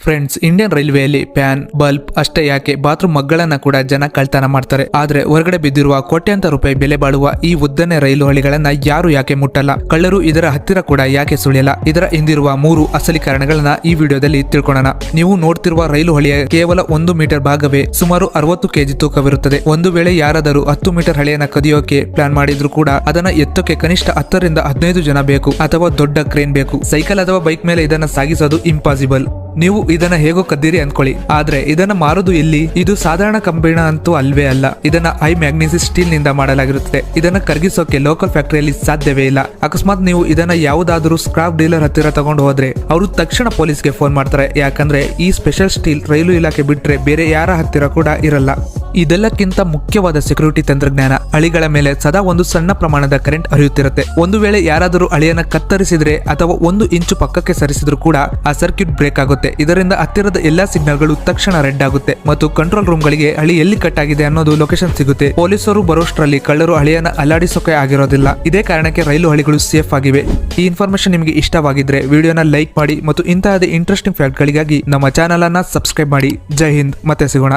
Friends, Indian ರೈಲ್ವೆಯಲ್ಲಿ fan, bulb ಅಷ್ಟೇ ಯಾಕೆ bathroom ಮಗ್ಗಳನ್ನ ಕೂಡ ಜನ ಕಳ್ತನ ಮಾಡ್ತಾರೆ. ಆದ್ರೆ ಹೊರಗಡೆ ಬಿದ್ದಿರುವ ಕೋಟ್ಯಾಂತರ ರೂಪಾಯಿ ಬೆಲೆ ಬಾಳುವ ಈ ಉದ್ದನೆ ರೈಲು ಹಳಿಗಳನ್ನ ಯಾರು ಯಾಕೆ ಮುಟ್ಟಲ್ಲ? ಕಳ್ಳರು ಇದರ ಹತ್ತಿರ ಕೂಡ ಯಾಕೆ ಸುಳಿಯಲ್ಲ? ಇದರ ಹಿಂದಿರುವ 3 ಅಸಲಿ ಕಾರಣಗಳನ್ನ ಈ ವಿಡಿಯೋದಲ್ಲಿ ತಿಳ್ಕೊಳ್ಳೋಣ. ನೀವು ನೋಡ್ತಿರುವ ರೈಲು ಹಳಿಯ ಕೇವಲ 1 ಮೀಟರ್ ಭಾಗವೇ ಸುಮಾರು 60 ಕೆಜಿ ತೂಕವಿರುತ್ತದೆ. ಒಂದು ವೇಳೆ ಯಾರಾದರೂ 10 ಮೀಟರ್ ಹಳೆಯನ್ನ ಕದಿಯೋಕೆ ಪ್ಲಾನ್ ಮಾಡಿದ್ರು ಕೂಡ ಅದನ್ನ ಎತ್ತೋಕೆ ಕನಿಷ್ಠ 10 ರಿಂದ 15 ಜನ ಬೇಕು, ಅಥವಾ ದೊಡ್ಡ ಕ್ರೇನ್ ಬೇಕು. ಸೈಕಲ್ ಅಥವಾ ಬೈಕ್ ಮೇಲೆ ಇದನ್ನ ಸಾಗಿಸೋದು ಇಂಪಾಸಿಬಲ್. ನೀವು ಇದನ್ನ ಹೇಗೋ ಕದ್ದೀರಿ ಅನ್ಕೊಳ್ಳಿ, ಆದ್ರೆ ಇದನ್ನ ಮಾರೋದು ಎಲ್ಲಿ? ಇದು ಸಾಧಾರಣ ಕಬ್ಬಿಣ ಅಂತೂ ಅಲ್ವೇ ಅಲ್ಲ. ಇದನ್ನ ಹೈ ಮ್ಯಾಗ್ನೀಸಿಯಸ್ ಸ್ಟೀಲ್ ನಿಂದ ಮಾಡಲಾಗಿರುತ್ತದೆ. ಇದನ್ನ ಕರಗಿಸೋಕೆ ಲೋಕಲ್ ಫ್ಯಾಕ್ಟರಿಯಲ್ಲಿ ಸಾಧ್ಯವೇ ಇಲ್ಲ. ಅಕಸ್ಮಾತ್ ನೀವು ಇದನ್ನ ಯಾವುದಾದ್ರೂ ಸ್ಕ್ರಾಪ್ ಡೀಲರ್ ಹತ್ತಿರ ತಗೊಂಡು ಹೋದ್ರೆ ಅವರು ತಕ್ಷಣ ಪೊಲೀಸ್ಗೆ ಫೋನ್ ಮಾಡ್ತಾರೆ. ಯಾಕಂದ್ರೆ ಈ ಸ್ಪೆಷಲ್ ಸ್ಟೀಲ್ ರೈಲು ಇಲಾಖೆ ಬಿಟ್ರೆ ಬೇರೆ ಯಾರ ಹತ್ತಿರ ಕೂಡ ಇರಲ್ಲ. ಇದೆಲ್ಲಕ್ಕಿಂತ ಮುಖ್ಯವಾದ ಸೆಕ್ಯೂರಿಟಿ ತಂತ್ರಜ್ಞಾನ, ಹಳಿಗಳ ಮೇಲೆ ಸದಾ ಒಂದು ಸಣ್ಣ ಪ್ರಮಾಣದ ಕರೆಂಟ್ ಹರಿಯುತ್ತಿರುತ್ತೆ. ಒಂದು ವೇಳೆ ಯಾರಾದರೂ ಹಳಿಯನ್ನ ಕತ್ತರಿಸಿದ್ರೆ ಅಥವಾ 1 ಇಂಚು ಪಕ್ಕಕ್ಕೆ ಸರಿಸಿದ್ರು ಕೂಡ ಆ ಸರ್ಕ್ಯೂಟ್ ಬ್ರೇಕ್ ಆಗುತ್ತೆ. ಇದರಿಂದ ಹತ್ತಿರದ ಎಲ್ಲಾ ಸಿಗ್ನಲ್ಗಳು ತಕ್ಷಣ ರೆಡ್ ಆಗುತ್ತೆ ಮತ್ತು ಕಂಟ್ರೋಲ್ ರೂಮ್ ಗಳಿಗೆ ಹಳಿ ಎಲ್ಲಿ ಕಟ್ ಆಗಿದೆ ಅನ್ನೋದು ಲೊಕೇಶನ್ ಸಿಗುತ್ತೆ. ಪೊಲೀಸರು ಬರೋಷ್ಟರಲ್ಲಿ ಕಳ್ಳರು ಹಳಿಯನ್ನ ಅಲ್ಲಾಡಿಸೋಕೆ ಆಗಿರೋದಿಲ್ಲ. ಇದೇ ಕಾರಣಕ್ಕೆ ರೈಲು ಹಳಿಗಳು ಸೇಫ್ ಆಗಿವೆ. ಈ ಇನ್ಫಾರ್ಮೇಶನ್ ನಿಮಗೆ ಇಷ್ಟವಾಗಿದ್ರೆ ವಿಡಿಯೋನ ಲೈಕ್ ಮಾಡಿ ಮತ್ತು ಇಂತಹದೇ ಇಂಟ್ರೆಸ್ಟಿಂಗ್ ಫ್ಯಾಕ್ಟ್ ಗಳಿಗಾಗಿ ನಮ್ಮ ಚಾನಲ್ ಅನ್ನ ಸಬ್ಸ್ಕ್ರೈಬ್ ಮಾಡಿ. ಜೈ ಹಿಂದ್, ಮತ್ತೆ ಸಿಗೋಣ.